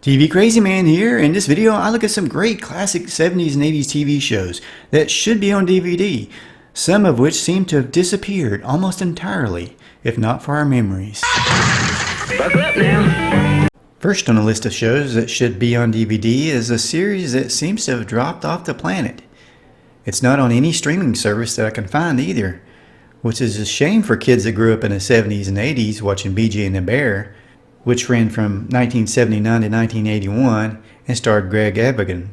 TV Crazy Man here. In this video, I look at some great classic 70s and 80s TV shows that should be on DVD, some of which seem to have disappeared almost entirely, if not for our memories. Buckle up now. First on the list of shows that should be on DVD is a series that seems to have dropped off the planet. It's not on any streaming service that I can find either, which is a shame for kids that grew up in the 70s and 80s watching BJ and the Bear, which ran from 1979 to 1981 and starred Greg Evigan.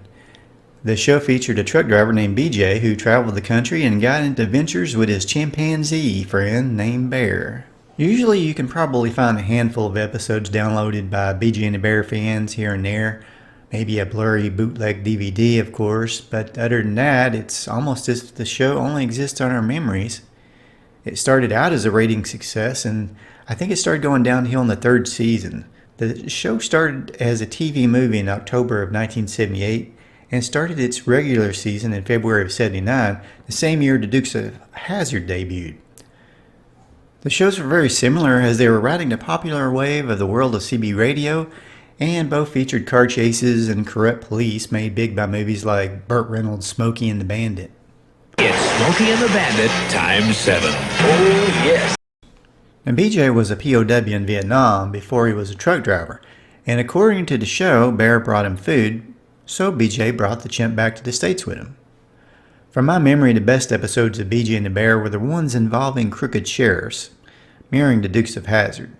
The show featured a truck driver named BJ who traveled the country and got into adventures with his chimpanzee friend named Bear. Usually you can probably find a handful of episodes downloaded by BJ and the Bear fans here and there, maybe a blurry bootleg DVD of course, but other than that it's almost as if the show only exists on our memories. It started out as a rating success, and I think it started going downhill in the third season. The show started as a TV movie in October of 1978 and started its regular season in February of 79, the same year the Dukes of Hazzard debuted. The shows were very similar as they were riding the popular wave of the world of CB radio, and both featured car chases and corrupt police made big by movies like Burt Reynolds' Smokey and the Bandit. It's Smokey and the Bandit ×7. Oh, yes. Now, BJ was a POW in Vietnam before he was a truck driver, and according to the show, Bear brought him food, so BJ brought the chimp back to the States with him. From my memory, the best episodes of BJ and the Bear were the ones involving crooked sheriffs, mirroring the Dukes of Hazzard.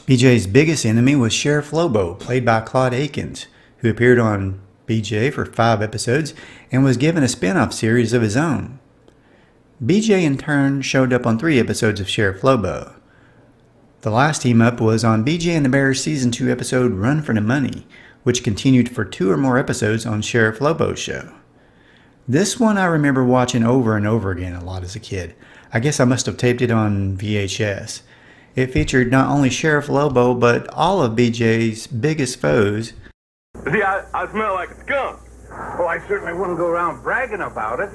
BJ's biggest enemy was Sheriff Lobo, played by Claude Akins, who appeared on BJ for 5 episodes and was given a spin-off series of his own. BJ in turn showed up on 3 episodes of Sheriff Lobo. The last team-up was on BJ and the Bear's Season 2 episode Run for the Money, which continued for 2 or more episodes on Sheriff Lobo's show. This one I remember watching over and over again a lot as a kid. I guess I must have taped it on VHS. It featured not only Sheriff Lobo, but all of BJ's biggest foes. See, I smell like a skunk. Well, I certainly wouldn't go around bragging about it.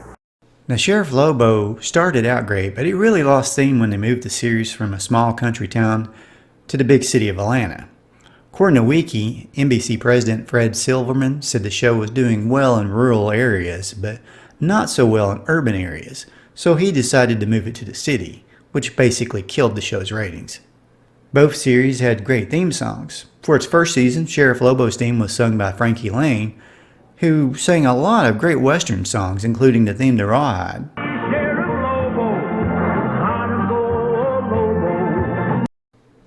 Now, Sheriff Lobo started out great, but he really lost steam when they moved the series from a small country town to the big city of Atlanta. According to Wiki, NBC president Fred Silverman said the show was doing well in rural areas, but not so well in urban areas, so he decided to move it to the city, which basically killed the show's ratings. Both series had great theme songs. For its first season, Sheriff Lobo's theme was sung by Frankie Lane, who sang a lot of great Western songs, including the theme to Rawhide.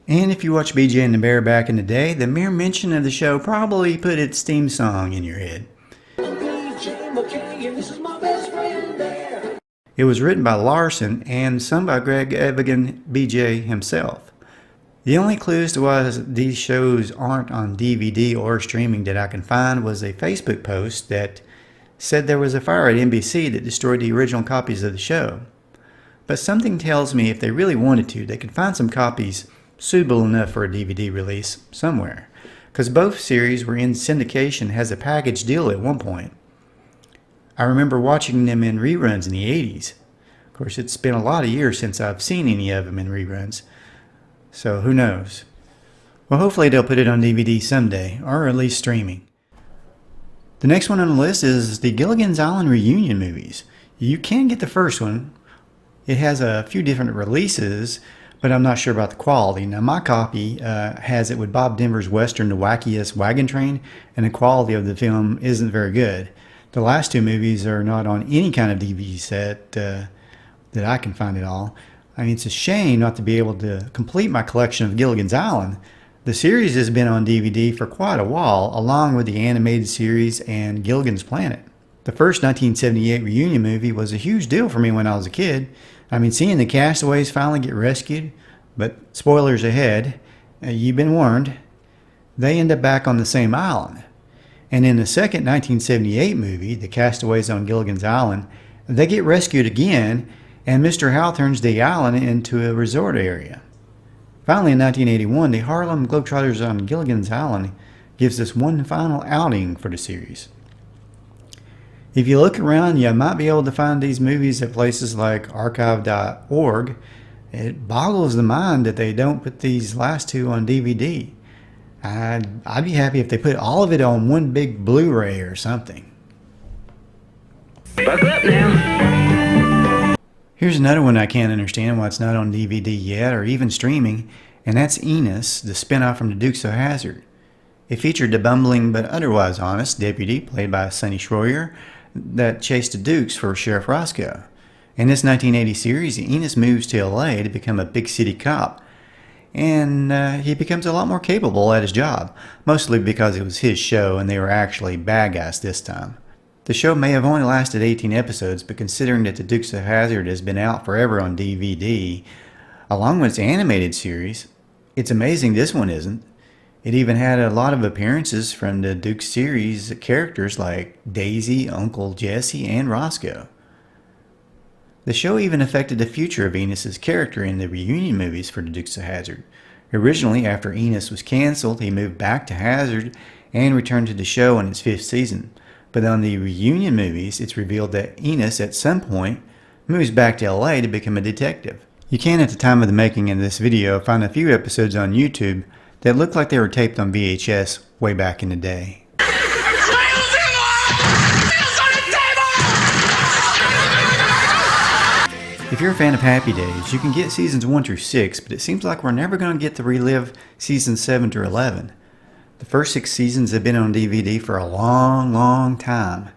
And if you watch BJ and the Bear back in the day, the mere mention of the show probably put its theme song in your head. It was written by Larson and sung by Greg Evigan, BJ himself. The only clues to why these shows aren't on DVD or streaming that I can find was a Facebook post that said there was a fire at NBC that destroyed the original copies of the show. But something tells me if they really wanted to, they could find some copies suitable enough for a DVD release somewhere, because both series were in syndication as a package deal at one point. I remember watching them in reruns in the 80s. Of course, it's been a lot of years since I've seen any of them in reruns. So who knows? Well, hopefully they'll put it on DVD someday, or at least streaming. The next one on the list is the Gilligan's Island reunion movies. You can get the first one. It has a few different releases, but I'm not sure about the quality. Now my copy has it with Bob Denver's Western The Wackiest Wagon Train, and the quality of the film isn't very good. The last 2 movies are not on any kind of DVD set that I can find at all. I mean, it's a shame not to be able to complete my collection of Gilligan's Island. The series has been on DVD for quite a while, along with the animated series and Gilligan's Planet. The first 1978 reunion movie was a huge deal for me when I was a kid. I mean, seeing the castaways finally get rescued, but spoilers ahead, you've been warned, they end up back on the same island. And in the second 1978 movie, The Castaways on Gilligan's Island, they get rescued again, and Mr. Howe turns the island into a resort area. Finally, in 1981, the Harlem Globetrotters on Gilligan's Island gives us one final outing for the series. If you look around, you might be able to find these movies at places like archive.org. It boggles the mind that they don't put these last 2 on DVD. I'd be happy if they put all of it on one big Blu-ray or something. Buckle up now. Here's another one I can't understand why it's not on DVD yet or even streaming, and that's Enos, the spinoff from the Dukes of Hazzard. It featured the bumbling but otherwise honest deputy played by Sonny Shroyer that chased the Dukes for Sheriff Roscoe. In this 1980 series, Enos moves to LA to become a big city cop, and he becomes a lot more capable at his job, mostly because it was his show and they were actually bad guys this time. The show may have only lasted 18 episodes, but considering that the Dukes of Hazzard has been out forever on DVD, along with its animated series, it's amazing this one isn't. It even had a lot of appearances from the Dukes series characters like Daisy, Uncle Jesse, and Roscoe. The show even affected the future of Enos' character in the reunion movies for the Dukes of Hazzard. Originally, after Enos was cancelled, he moved back to Hazzard and returned to the show in its 5th season. But on the reunion movies, it's revealed that Enos, at some point, moves back to LA to become a detective. You can, at the time of the making of this video, find a few episodes on YouTube that look like they were taped on VHS way back in the day. If you're a fan of Happy Days, you can get seasons 1 through 6, but it seems like we're never going to get to relive seasons 7 through 11. The first 6 seasons have been on DVD for a long, long time.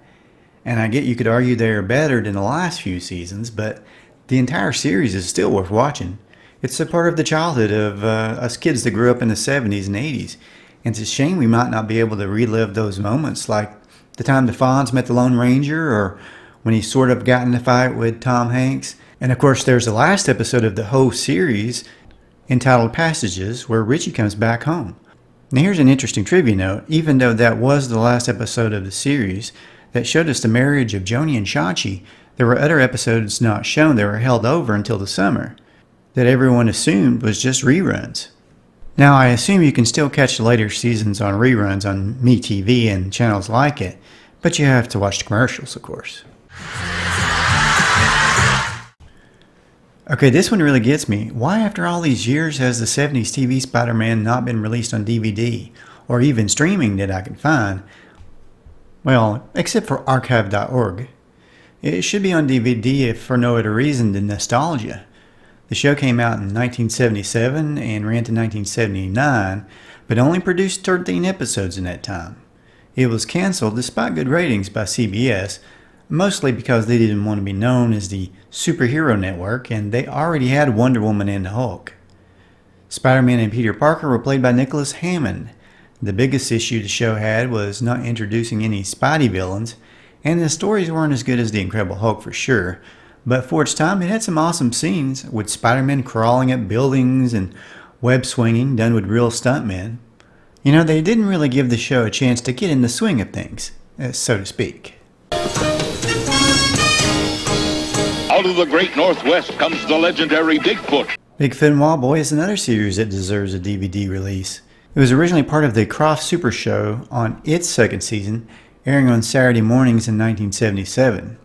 And I get you could argue they are better than the last few seasons, but the entire series is still worth watching. It's a part of the childhood of us kids that grew up in the 70s and 80s. And it's a shame we might not be able to relive those moments, like the time the Fonz met the Lone Ranger, or when he sort of got in a fight with Tom Hanks. And of course, there's the last episode of the whole series, entitled Passages, where Richie comes back home. Now here's an interesting trivia note. Even though that was the last episode of the series that showed us the marriage of Joni and Chachi, there were other episodes not shown that were held over until the summer, that everyone assumed was just reruns. Now I assume you can still catch the later seasons on reruns on MeTV and channels like it, but you have to watch the commercials, of course. Okay, this one really gets me. Why after all these years has the 70s TV Spider-Man not been released on DVD, or even streaming that I can find? Well, except for archive.org. It should be on DVD if for no other reason than nostalgia. The show came out in 1977 and ran to 1979, but only produced 13 episodes in that time. It was canceled despite good ratings by CBS, mostly because they didn't want to be known as the superhero network, and they already had Wonder Woman and the Hulk. Spider-Man and Peter Parker were played by Nicholas Hammond. The biggest issue the show had was not introducing any Spidey villains, and the stories weren't as good as the Incredible Hulk for sure, but for its time it had some awesome scenes, with Spider-Man crawling up buildings and web swinging done with real stuntmen. You know, they didn't really give the show a chance to get in the swing of things, so to speak. Out of the great Northwest comes the legendary Bigfoot. Bigfoot and Wildboy is another series that deserves a DVD release. It was originally part of the Croft Super Show on its second season, airing on Saturday mornings in 1977.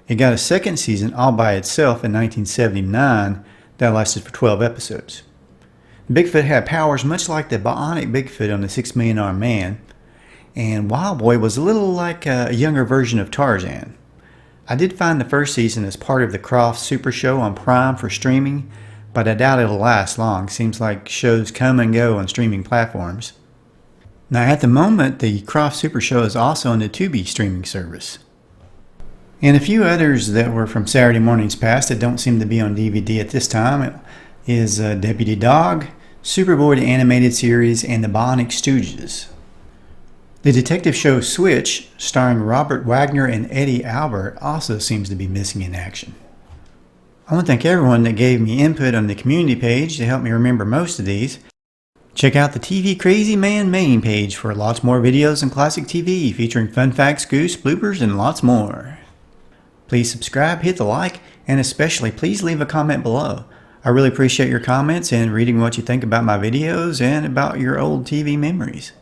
It got a second season all by itself in 1979 that lasted for 12 episodes. Bigfoot had powers much like the bionic Bigfoot on the 6 Million Armed Man, and Wildboy was a little like a younger version of Tarzan. I did find the first season as part of the Croft Super Show on Prime for streaming, but I doubt it'll last long. Seems like shows come and go on streaming platforms. Now at the moment, the Croft Super Show is also on the Tubi streaming service. And a few others that were from Saturday mornings past that don't seem to be on DVD at this time is Deputy Dog, Superboy the Animated Series, and the Bionic Stooges. The detective show Switch, starring Robert Wagner and Eddie Albert, also seems to be missing in action. I want to thank everyone that gave me input on the community page to help me remember most of these. Check out the TV Crazy Man main page for lots more videos on classic TV featuring fun facts, goose, bloopers, and lots more. Please subscribe, hit the like, and especially please leave a comment below. I really appreciate your comments and reading what you think about my videos and about your old TV memories.